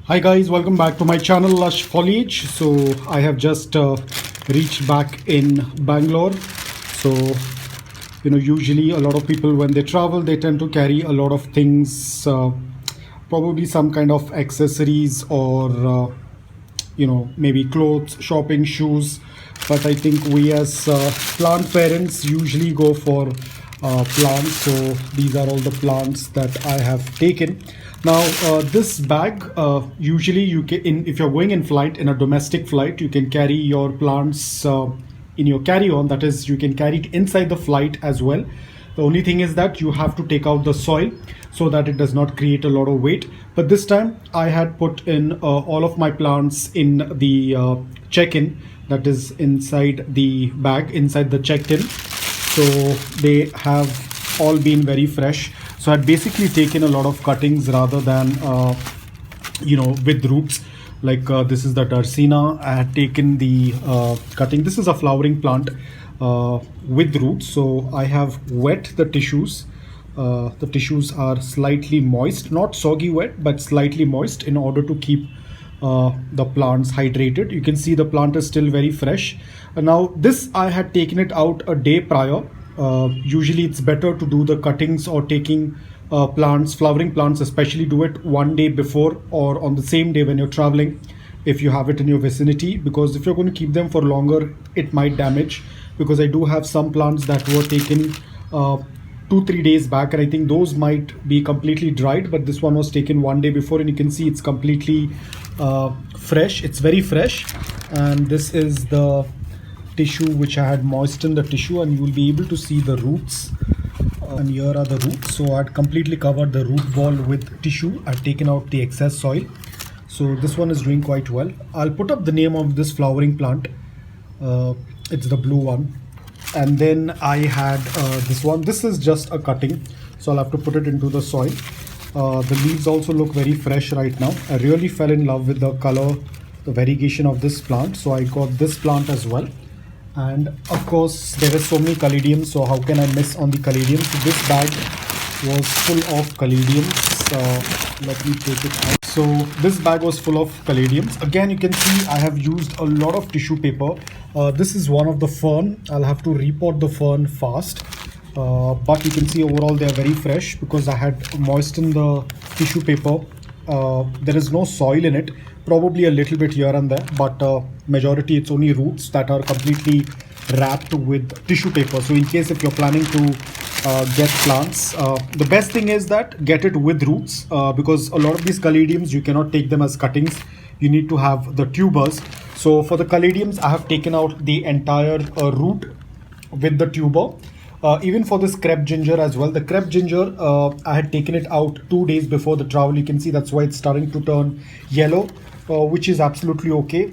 Hi guys, welcome back to my channel Lush Foliage. So I have just reached back in Bangalore. So usually a lot of people when they travel they tend to carry a lot of things, probably some kind of accessories or maybe clothes, shopping, shoes. But I think we as plant parents usually go for plants. So these are all the plants that I have taken. Now this bag, usually you can, if you're going in flight, in a domestic flight, you can carry your plants in your carry-on. That is, you can carry it inside the flight as well. The only thing is that you have to take out the soil so that it does not create a lot of weight. But this time I had put in all of my plants in the check-in, that is inside the bag, inside the checked-in. So they have all been very fresh. So I'd basically taken a lot of cuttings rather than with roots. Like this is the Tarsina. I had taken the cutting. This is a flowering plant with roots. So I have wet the tissues. The tissues are slightly moist, not soggy wet, but slightly moist in order to keep the plants hydrated. You can see the plant is still very fresh. Now this I had taken it out a day prior. Usually it's better to do the cuttings or taking plants, flowering plants especially, do it one day before or on the same day when you're traveling, if you have it in your vicinity, because if you're going to keep them for longer it might damage. Because I do have some plants that were taken 2-3 days back, and I think those might be completely dried, but this one was taken one day before, and you can see it's completely fresh. It's very fresh. And this is the tissue which I had moistened the tissue, and you will be able to see the roots, and here are the roots. So I had completely covered the root ball with tissue. I've taken out the excess soil. So this one is doing quite well. I'll put up the name of this flowering plant. It's the blue one. And then I had this one. This is just a cutting, so I'll have to put it into the soil. The leaves also look very fresh right now. I really fell in love with the color, the variegation of this plant, so I got this plant as well. And of course there is so many Caladiums, so how can I miss on the Caladiums? So this bag was full of Caladiums. Let me take it out. So this bag was full of Caladiums. Again, you can see I have used a lot of tissue paper. This is one of the fern. I'll have to repot the fern fast. But you can see overall they are very fresh because I had moistened the tissue paper. There is no soil in it, probably a little bit here and there, but majority it's only roots that are completely wrapped with tissue paper. So in case if you're planning to get plants, the best thing is that get it with roots, because a lot of these Caladiums you cannot take them as cuttings. You need to have the tubers. So for the Caladiums I have taken out the entire root with the tuber. Even for this Crepe Ginger as well. The Crepe Ginger, I had taken it out 2 days before the travel. You can see that's why it's starting to turn yellow, which is absolutely okay.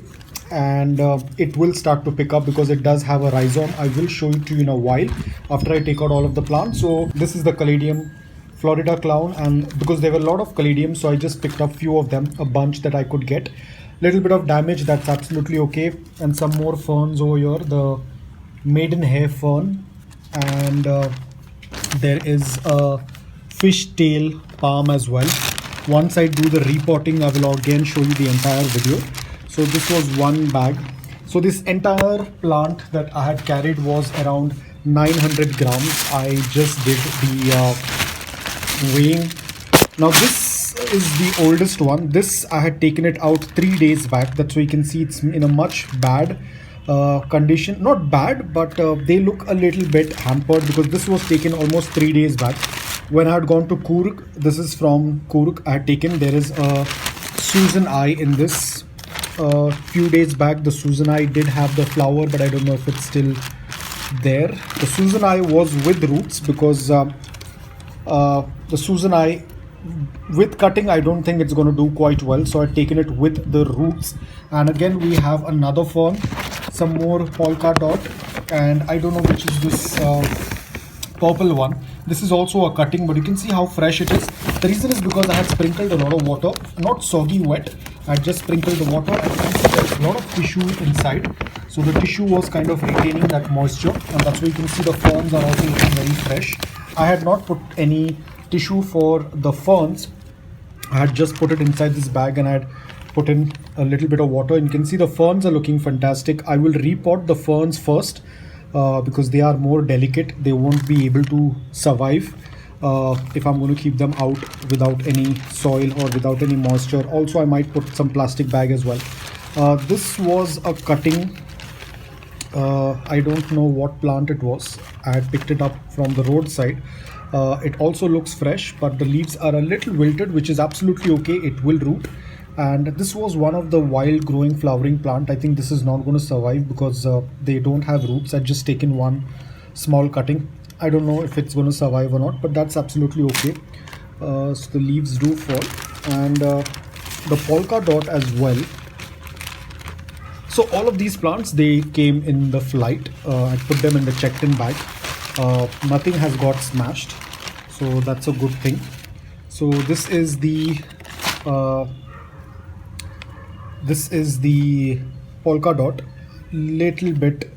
And it will start to pick up because it does have a rhizome. I will show it to you in a while after I take out all of the plants. So this is the Caladium Florida Clown, and because there were a lot of Caladiums, so I just picked up few of them, a bunch that I could get. Little bit of damage, that's absolutely okay. And some more ferns over here, the maidenhair fern. And there is a fishtail palm as well. Once I do the repotting, I will again show you the entire video. So this was one bag. So this entire plant that I had carried was around 900 grams. I just did the weighing. Now this is the oldest one. This I had taken it out 3 days back. That's why you can see it's in a much bad condition. Not bad, but they look a little bit hampered because this was taken almost 3 days back when I had gone to Coorg. This is from Coorg I had taken. There is a Susan Eye in this. Few days back the Susan Eye did have the flower, but I don't know if it's still there. The Susan Eye was with roots because the Susan Eye with cutting I don't think it's going to do quite well, so I've taken it with the roots. And again we have another fern, some more polka dot, and I don't know which is this purple one. This is also a cutting, but you can see how fresh it is. The reason is because I had sprinkled a lot of water, not soggy wet. I just sprinkled the water, and you can see there's a lot of tissue inside. So the tissue was kind of retaining that moisture, and that's why you can see the ferns are also looking very fresh. I had not put any tissue for the ferns I had just put it inside this bag and I had put in a little bit of water. And you can see the ferns are looking fantastic. I will repot the ferns first because they are more delicate. They won't be able to survive if I'm going to keep them out without any soil or without any moisture. Also, I might put some plastic bag as well. This was a cutting. I don't know what plant it was. I had picked it up from the roadside. It also looks fresh, but the leaves are a little wilted, which is absolutely okay. It will root. And this was one of the wild growing flowering plant. I think this is not going to survive because they don't have roots. I've just taken one small cutting. I don't know if it's going to survive or not, but that's absolutely okay. So the leaves do fall, and the polka dot as well. So all of these plants, they came in the flight. I put them in the checked-in bag. Nothing has got smashed, so that's a good thing. So this is the polka dot, little bit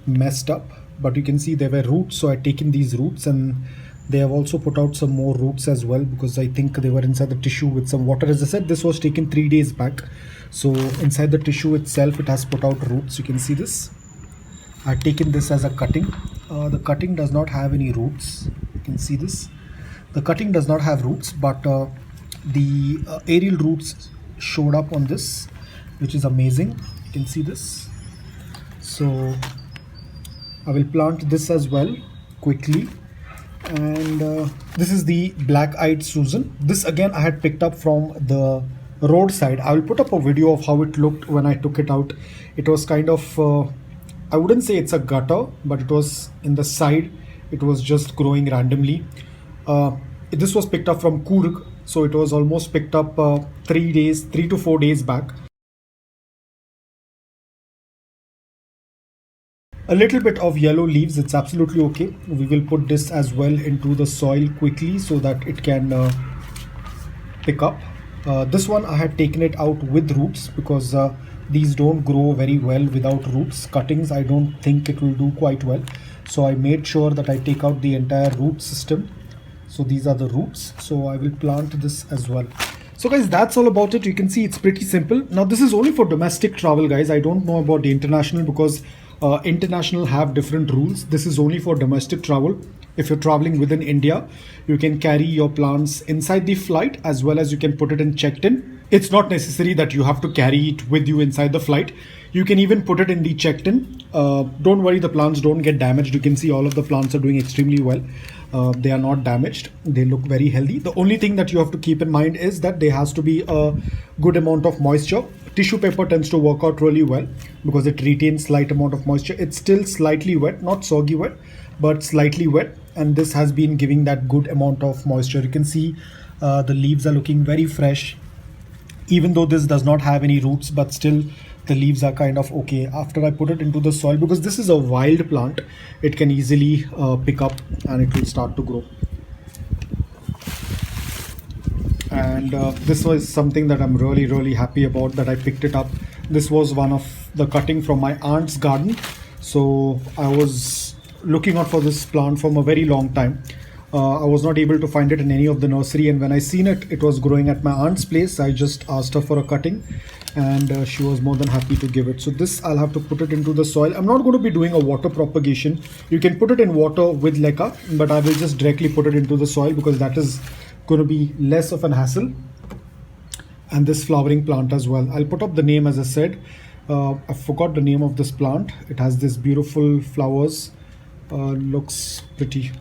messed up, but you can see there were roots, so I taken these roots, and they have also put out some more roots as well because I think they were inside the tissue with some water. As I said, this was taken 3 days back, so inside the tissue itself it has put out roots. You can see this. I had taken this as a cutting. The cutting does not have any roots. You can see this. The cutting does not have roots, but the aerial roots showed up on this, which is amazing. You can see this. So I will plant this as well quickly. And this is the black-eyed Susan. This again I had picked up from the roadside. I will put up a video of how it looked when I took it out. It was kind of I wouldn't say it's a gutter, but it was in the side. It was just growing randomly. This was picked up from Coorg, so it was almost picked up 3 to 4 days back. A little bit of yellow leaves, it's absolutely okay. We will put this as well into the soil quickly so that it can pick up. This one I had taken it out with roots because these don't grow very well without roots. Cuttings, I don't think it will do quite well. So I made sure that I take out the entire root system. So these are the roots. So I will plant this as well. So guys, that's all about it. You can see it's pretty simple. Now this is only for domestic travel, guys. I don't know about the international because international have different rules. This is only for domestic travel. If you're traveling within India, you can carry your plants inside the flight as well as you can put it in checked in. It's not necessary that you have to carry it with you inside the flight. You can even put it in the checked in. Don't worry, the plants don't get damaged. You can see all of the plants are doing extremely well. They are not damaged. They look very healthy. The only thing that you have to keep in mind is that there has to be a good amount of moisture. Tissue paper tends to work out really well because it retains slight amount of moisture. It's still slightly wet, not soggy wet, but slightly wet. And this has been giving that good amount of moisture. You can see the leaves are looking very fresh. Even though this does not have any roots, but still the leaves are kind of okay. After I put it into the soil, because this is a wild plant, it can easily pick up and it will start to grow. And this was something that I'm really happy about, that I picked it up. This was one of the cutting from my aunt's garden. So I was looking out for this plant from a very long time. I was not able to find it in any of the nursery, and when I seen it, it was growing at my aunt's place. I just asked her for a cutting and she was more than happy to give it. So this, I'll have to put it into the soil. I'm not going to be doing a water propagation. You can put it in water with leca, but I will just directly put it into the soil because that is going to be less of an hassle. And this flowering plant as well, I'll put up the name. As I said, I forgot the name of this plant. It has this beautiful flowers, looks pretty.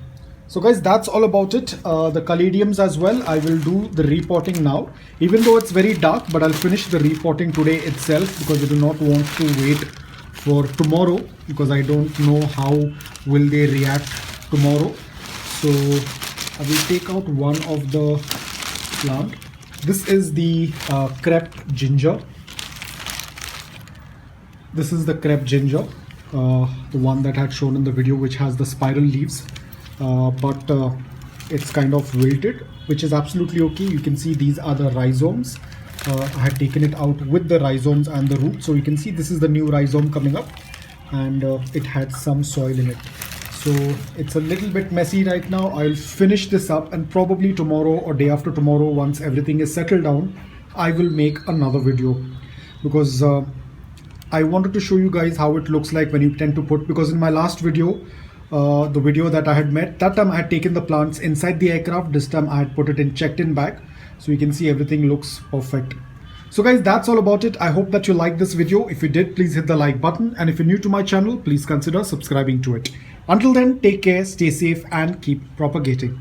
So guys, that's all about it. The caladiums as well, I will do the repotting now, even though it's very dark, but I'll finish the repotting today itself because I do not want to wait for tomorrow because I don't know how will they react tomorrow. So I will take out one of the plant. This is the Crepe Ginger. This is the Crepe Ginger, the one that I had shown in the video, which has the spiral leaves. But it's kind of wilted, which is absolutely okay. You can see these are the rhizomes. I had taken it out with the rhizomes and the roots, so you can see this is the new rhizome coming up, and it had some soil in it. So it's a little bit messy right now. I'll finish this up, and probably tomorrow or day after tomorrow, once everything is settled down, I will make another video, because I wanted to show you guys how it looks like when you tend to put, because in my last video, the video that I had made, that time I had taken the plants inside the aircraft. This time I had put it in checked in bag. So you can see everything looks perfect. So guys, that's all about it. I hope that you liked this video. If you did, please hit the like button. And if you're new to my channel, please consider subscribing to it. Until then, take care, stay safe, and keep propagating.